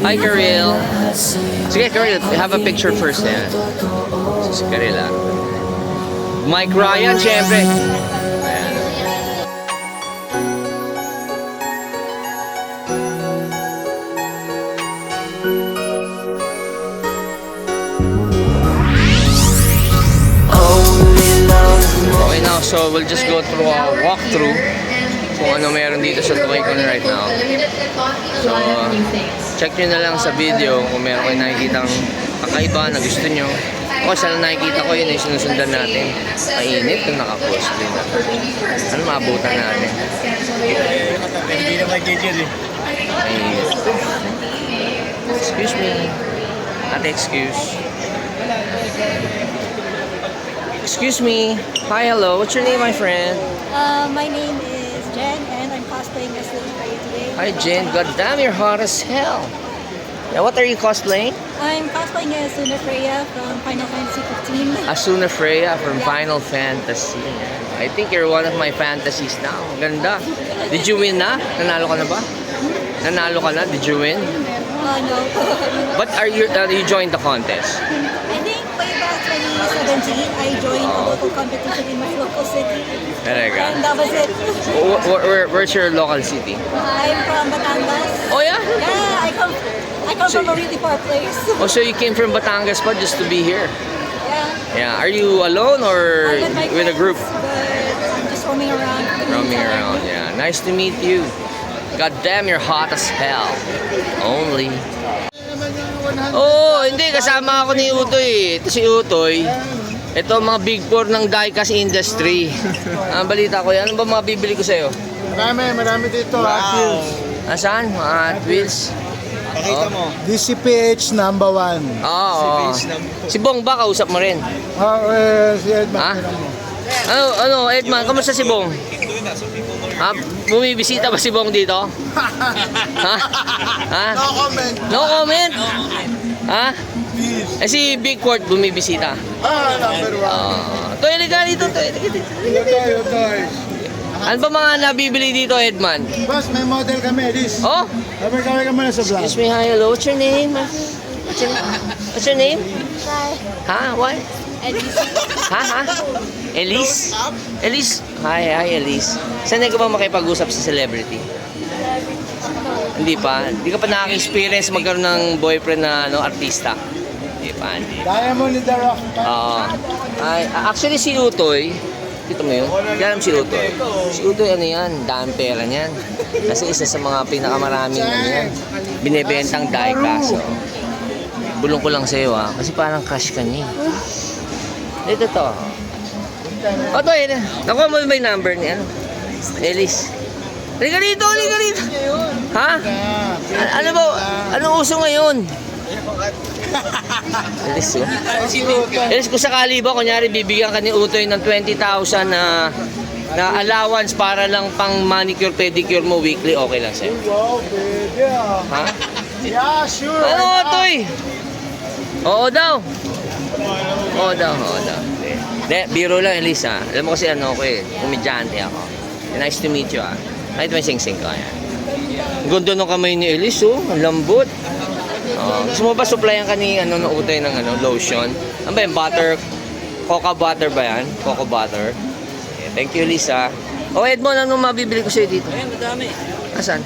Hi, Karil. Sige, Karil, have a picture first. Yan. Si Karil, ah. Mike Ryan, syempre. Ayan. Okay now, so we'll just go through a walkthrough kung ano meron dito sa Toycon right now. So, check nyo na lang sa video kung meron kayo nakikitang kakaiba na gusto nyo. Ako sa nakikita ko yun ay sinusundan natin. Mainit kung naka-cosplay na. Ano maabutan natin? Hindi na mag-gigil eh. Mainit. Excuse me. Ate, excuse. Excuse me. Hi, hello. What's your name, my friend? My name is Jen, and I'm cosplaying as Lily Freya today. Hi, Jen. God damn, you're hot as hell. Yeah, what are you cosplaying? I'm cosplaying as Luna Freya from Final Fantasy 15. Asuna Freya from Final Fantasy. I think you're one of my fantasies now. Ganda. Did you win na? Nanalo ka na ba? Nanalo ka na? Did you win? No. But you joined the contest? I think way back 2017, I joined a local competition in my local city. Talaga? And that was it. Where's your local city? I'm from Batangas. Oh yeah? Yeah, I come from a really far place. Oh, so you came from Batangas pa just to be here? Yeah. Yeah. Are you alone or I'm my with a group? friends, but I'm just roaming around. Roaming around, yeah. Nice to meet you. God damn, you're hot as hell. Only. Oh, hindi. Kasama ako ni Utoy. Ito si Utoy. Ito mga big four ng diecast industry. Ang balita ko yan. Ano ba mga bibili ko sa'yo? Marami dito. Wow. Nasaan? Mga Hot Wheels? Pakita mo. DCPH number 1. Oo. Si Bong ba kausap mo rin? Si Edman. Ha? Ano, Edman, kamusta si Bong? Ha? Bumibisita ba si Bong dito? Ha? Ha? No comment. No comment? Ha? Eh si Big Court bumibisita. Number 1. Toy, liga dito. Toy. Ano ba mga nabibili dito, Edman? Boss, may model kami. This. Oh? Kami ka muna sa vlog. Excuse me, hi, hello. What's your name? What's your name? Ha? What? Ha? Elise? Elise? Hi, Elise. Sanay ka ba makipag-usap sa celebrity? Hindi pa? Hindi ka pa nakaka-experience magkaroon ng boyfriend na artista? Hindi pa, hindi. Diamond in the Rock. Oo. Actually, si Utoy, kita mo yun? Kaya si Utoy. Si Utoy, ano yan? Dami pera niyan. Kasi isa sa mga pinakamaraming yan. Binibentang diecast. So, bulong ko lang sa'yo kasi parang crush ka niya. Dito to. O to, yun. Nakuha mo ba yung number niya? Elise. Halika dito. Ha? Ano ba? Anong uso ngayon? Elise, Elise, kung sakali ba, kunyari, bibigyan ka ni Utoy ng 20,000 na allowance para lang pang manicure, pedicure mo weekly, okay lang sa'yo? Wow, pwede Ha? Yeah, sure. Ano, Utoy? Oo daw. De, biro lang, Elisa. Alam mo kasi ano ako komedyante ako. Nice to meet you Kahit may sing-sing ka Ganda ng kamay ni Elise, ang lambot. Gusto mo ba supplyan ka ni Utoy ng lotion? Ano ba yung butter? Coca butter ba yan? Coco butter. Okay, thank you, Elisa. Edmond, anong mabibili ko sa'yo dito? Ayan, madami. Asan?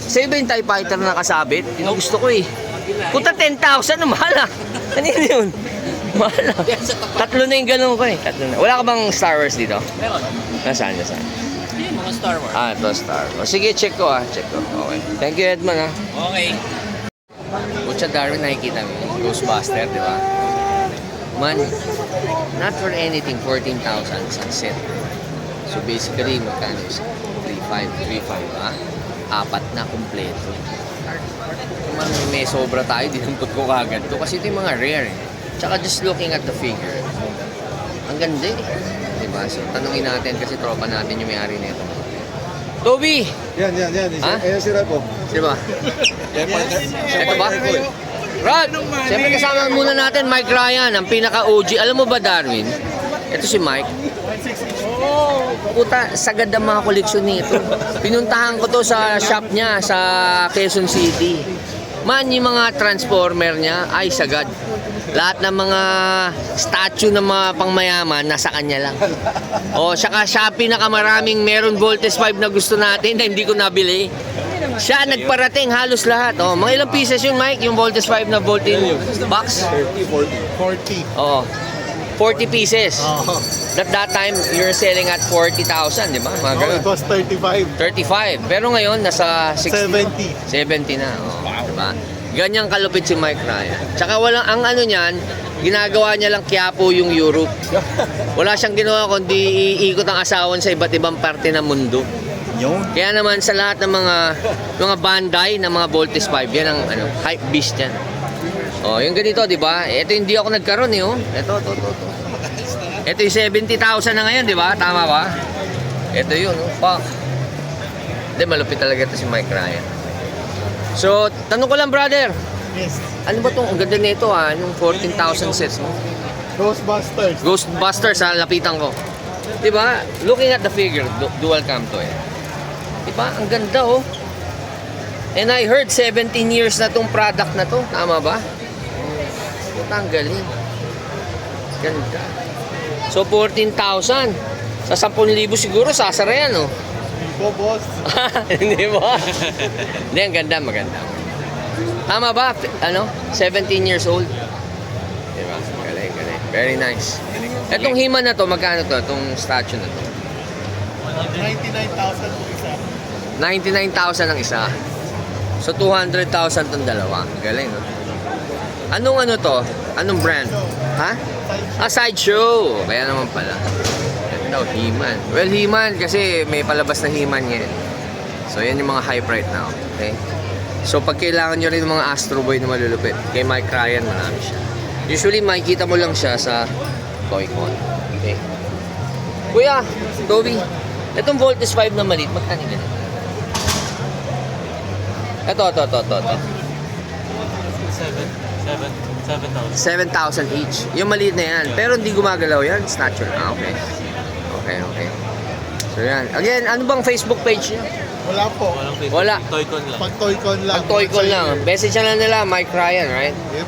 Sa'yo ba yung TIE Fighter na nakasabit? Yun ang gusto ko Puta 10,000, mahal Kanino yun? Mahal Tatlo na yung ganun ko Tatlo na. Wala ka bang Star Wars dito? Meron. Nasaan? Ayan, mga Star Wars. Ito Star Wars. Sige, check ko Check ko. Okay. Thank you, Edmond Okay. Butcha Darwin, nakikita mo Ghostbuster, di ba? Man, not for anything, 14,000 isang set. So basically, magkano isa? 3,500, Apat na kumpleto. Man, may sobra tayo, dinampot ko kagad to. Kasi ito yung mga rare Tsaka just looking at the figure, ang ganda diba? So tanungin natin kasi tropa natin yung may-ari nito. Toby! Yan. Ha? Ayan si Rapo. Diba? Ito ba? Rod! Siyempre kasama muna natin Mike Ryan, ang pinaka-OG. Alam mo ba, Darwin? Ito si Mike. Puta, sagad ang mga koleksyon nito. Pinuntahan ko to sa shop niya sa Quezon City. Man, yung mga transformer niya, ay sagad. Lahat ng mga statue ng mga pangmayaman, nasa kanya lang. O, saka siya pinakamaraming meron Voltes 5 na gusto natin na hindi ko nabili. Siya nagparating halos lahat. O, mga ilang pieces yun, Mike? Yung Voltes 5 na Voltes box? 40. Oo. 40 pieces. That time, you're selling at 40,000, di ba? Mga Oh, ganun. it was 35. 35. Pero ngayon, nasa 70. 70 na. Oh, diba? Ganyang kalupit si Mike Ryan. Tsaka walang, ang ano niyan, ginagawa niya lang Quiapo yung Europe. Wala siyang ginawa kundi iikot ang asawan sa iba't ibang parte ng mundo. Yun. Kaya naman sa lahat ng mga Bandai ng mga Voltes 5, yan ang ano, hype beast yan. Oh, yung ganito, di ba? Ito hindi ako nagkaroon eh, oh. Ito. Ito yung 70,000 na ngayon, di ba? Tama ba? Ito yun, oh. Fuck. Hindi, malupit talaga ito si Mike Ryan. So, tanong ko lang, brother. Yes. Ano ba itong, ang ganda nito ha? Yung 14,000 sets mo. Ghostbusters. Ghostbusters ha, lapitan ko. Di ba? Looking at the figure, dual cam to eh. Di ba? Ang ganda oh. And I heard 17 years na tong product na to. Tama ba? Puta, ang galing. Ganda. So, 14,000. Sa 10,000 siguro, sasara yan oh. Go, boss. Hindi mo? Hindi, ang ganda, maganda. Tama ba? Ano? 17 years old. Diba? Galing. Very nice. Etong He-Man na to, magkano to? Itong statue na to? 99,000 po isa. 99,000 ang isa. So, 200,000 tong dalawa. Galing, no? Anong ano to? Anong brand? Ha? Sideshow. Kaya naman pala. Ito, He-Man. Well, He-Man kasi may palabas na He-Man yan. So, yan yung mga hype right now. Okay? So, pag kailangan nyo rin ng mga Astro Boy na malulupit, kay Mike Ryan, marami siya. Usually, makikita mo lang siya sa Toy-Con. Okay? Kuya, Toby, itong Voltes 5 na maliit, magkano ganun? Ito. 7,000 each. Yung maliit na yan. Pero hindi gumagalaw yan. Statue. Okay. So yan. Again, ano bang Facebook page niya? Wala po. Wala. Toy-con lang. Pag Toy-Con lang. Pag Toy-Con lang. Message na nila Mike Ryan, right? Yep.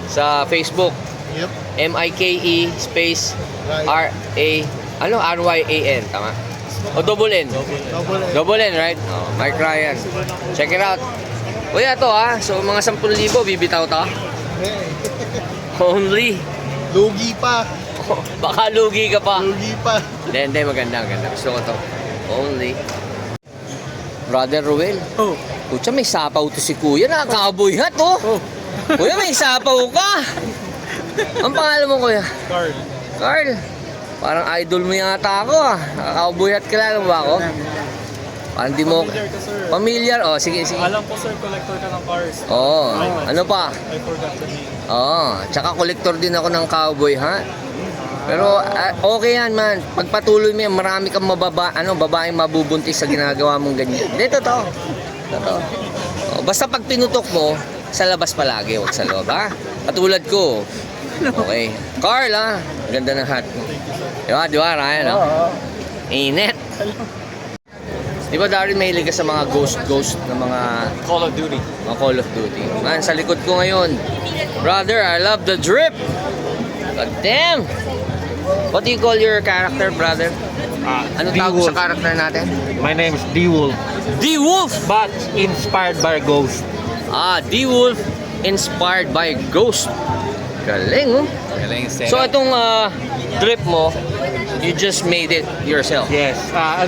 Sa Facebook. Yep. M-I-K-E space R-A R-Y-A-N. Tama? O double N? Double A. Double N, right? Oh, Mike Ryan. Check it out. Kuya, to ha. So, mga 10,000 bibitaw to. Only. Lugi pa. Baka lugi ka pa. Lugi pa. Hindi, maganda. Gusto ko to. Only. Brother Ruel. Oh. Kutsa, may sapaw to si Kuya. Nakaka-cowboy hat, oh. Kuya, may sapaw ka. Ang pangalan mo, Kuya? Carl. Parang idol mo yata ako, ah. Nakaka-cowboy hat, kilala mo ba ako? Parang di mo... Familiar ka, sir. Familiar? Oh, sige. Alam ko sir, collector ka ng cars. Oo. Ano pa? I forgot the name. Oo. Tsaka kolektor din ako ng cowboy hat. Pero okay yan, man. Pagpatuloy mo yan, marami kang babaeng mabubuntis sa ginagawa mong ganyan. Hindi, totoo. Oh, basta pag pinutok mo, sa labas palagi, huwag sa loob, ha? Katulad ko. Okay. Carl, ha? Ganda ng hat mo. Di ba, Ryan, ha? Init. Di ba, Darren, mahilig ka sa mga ghost na mga Call of Duty. Call of Duty. Man, sa likod ko ngayon. Brother, I love the drip. God damn. What do you call your character, brother? Ano tawag sa character natin? My name is D-Wolf, D-Wolf! but inspired by Ghost. D-Wolf inspired by Ghost. Galing, oh. Galing So, itong drip mo, you just made it yourself. Yes, I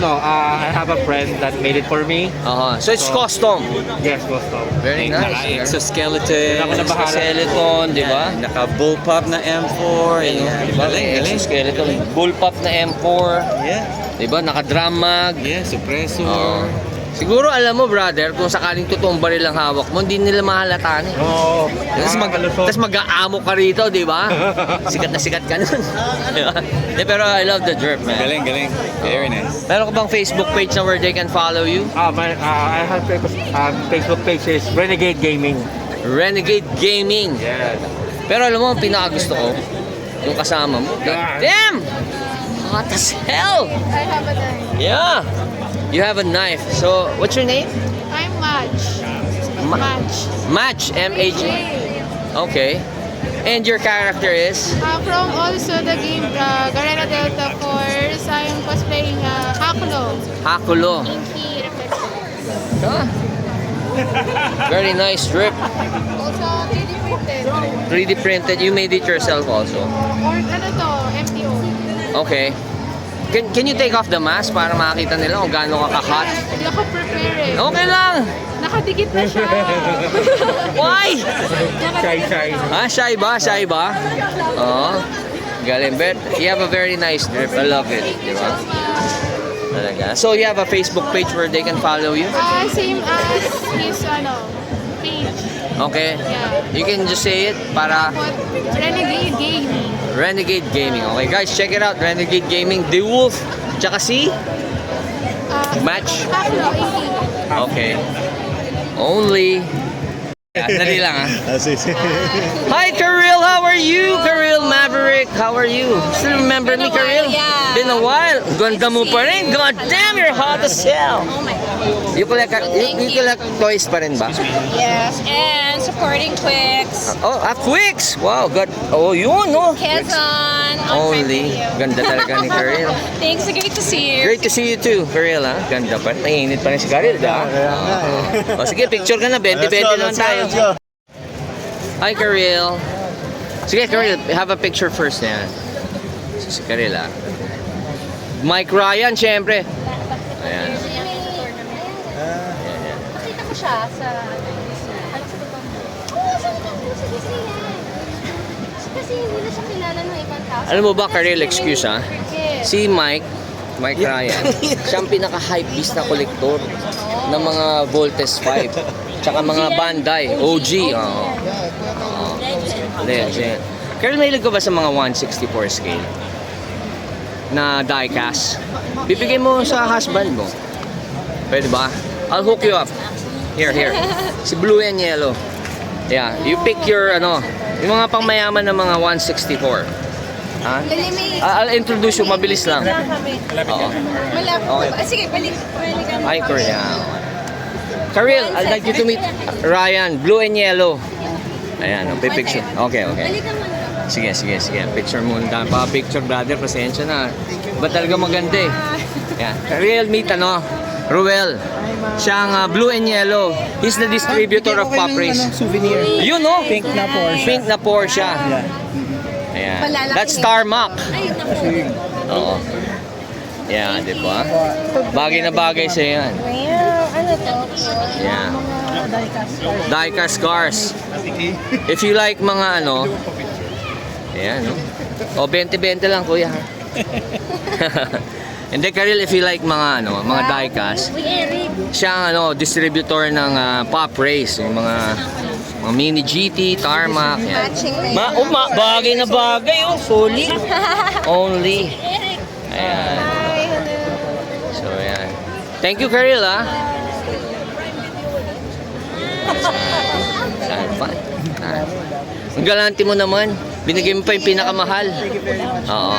have a friend that made it for me. So, it's custom. Yes, Ghost. Very nice. Exoskeleton. Ako na bahala. Skeleton, di ba? Naka-bullpup na M4. Ayan. Diba? Galing. Skeleton. Bullpup na M4. Yeah. Diba? Naka-drum mag. Yeah, suppressor. Siguro alam mo, brother, kung sakaling totoong baril ang hawak mo, hindi nila mahalataan eh. Oo. Tapos mag-aamo ka rito, di ba? Sikat na sikat ka nun. Diba? Pero I love the drip, man. Galing. Very nice. Meron ka bang Facebook page na where they can follow you? I have Facebook page is Renegade Gaming. Renegade Gaming. Yes. Pero alam mo, ang pinakagusto ko, yung kasama mo. God damn! What the hell? I have a knife. Yeah. You have a knife. So, what's your name? I'm Madge. Match. Match, M-A-G. Okay. And your character is? From also the game Garena Delta Force, I'm cosplaying Hakulo. Hakulo. Inky reflector. Ah. Very nice strip. Also 3D printed. 3D printed. You made it yourself also. Or ano to, MTO. Okay. Can you take off the mask para makakita nila kung gaano ka ka-hot? Hindi ako prepare eh. Okay lang. Nakadikit na siya. Why? Shy. Ah, shy ba? Shy ba? Oo. Galing. But you have a very nice strip. I love it. Di ba? Talaga. So you have a Facebook page where they can follow you? Same as his page. Okay. Yeah. You can just say it para Renegade Gaming. Renegade Gaming. Okay guys, check it out. Renegade Gaming. The Wolf. Tsaka si Match. Hakulo, Inky. Okay. Only. Dali lang ah. Hi Karil, how are you? Karil Maverick, how are you? Still remember me, Karil? yeah. Been a while. Ganda mo pa rin. God damn, you're hot as hell. Oh my God. You collect toys pa rin ba? Yes, and supporting Quicks, Oh, Quicks. Wow, God. Oh, yun, no. Quezon, Only. Ganda talaga ni Karil. Thanks, great to see you. Great to see you too, Karil, ha? Ganda pa. Mainit pa rin si Karil, da? Oh, sige, picture ka na. 20-20 lang tayo. Hi, Karil. Sige, Karil, have a picture first na yan. Si Karil, ha? Mike Ryan, syempre. Ayan. Nakita ko siya sa kasi hindi na siya kilala ng ibang tao. Alam mo ba, Karil, excuse, ha? Si Mike Ryan, siya ang pinaka-hype beast na kolektor ng mga Voltes 5. Tsaka mga Bandai, OG. Legend. Karil, mahilig ka ba sa mga 164 scale? Na die-cast? Bibigay mo sa husband mo. Pwede ba? I'll hook you up. Here. Si Blue and Yellow. Yeah, you pick your, yung mga pangmayaman ng mga 164. Ha? I'll introduce you, mabilis lang. Oo. Okay. Sige, balik. Hi, Korea. Karil, I'd like you to meet Ryan, Blue and Yellow. Ayan, picture. Okay. Sige. Picture muna. Pa-picture, brother. Pasensya na. Ba talaga maganda eh. Yan. Karil, meet Ruel. Siyang Blue and Yellow. He's the distributor of Pop Race. Souvenir. You know? Pink na Porsche. Pink na Porsche. Ayan. That's Tarmac. Oo. Yan, di ba? Bagay na bagay sa yan. Ano to? Yeah. Diecast cars. If you like mga ayan, no? O, 20-20 lang, kuya. Hindi, Karil, if you like mga mga diecast, siya ang distributor ng Pop Race, yung mga mini GT, Tarmac, yan. Bagay na bagay, solid. Only. Ayan. So, ayan. Thank you, Karil, ha? Fun. Ang galante mo naman. Binigay mo pa yung pinakamahal. Oo.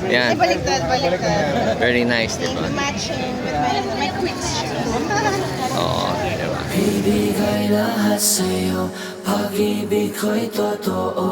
Yan. Baliktad. Very nice, di ba? Matching with my Quicks shoes. Oo, di ba? Ibigay lahat sa'yo, pag-ibig ko'y totoo.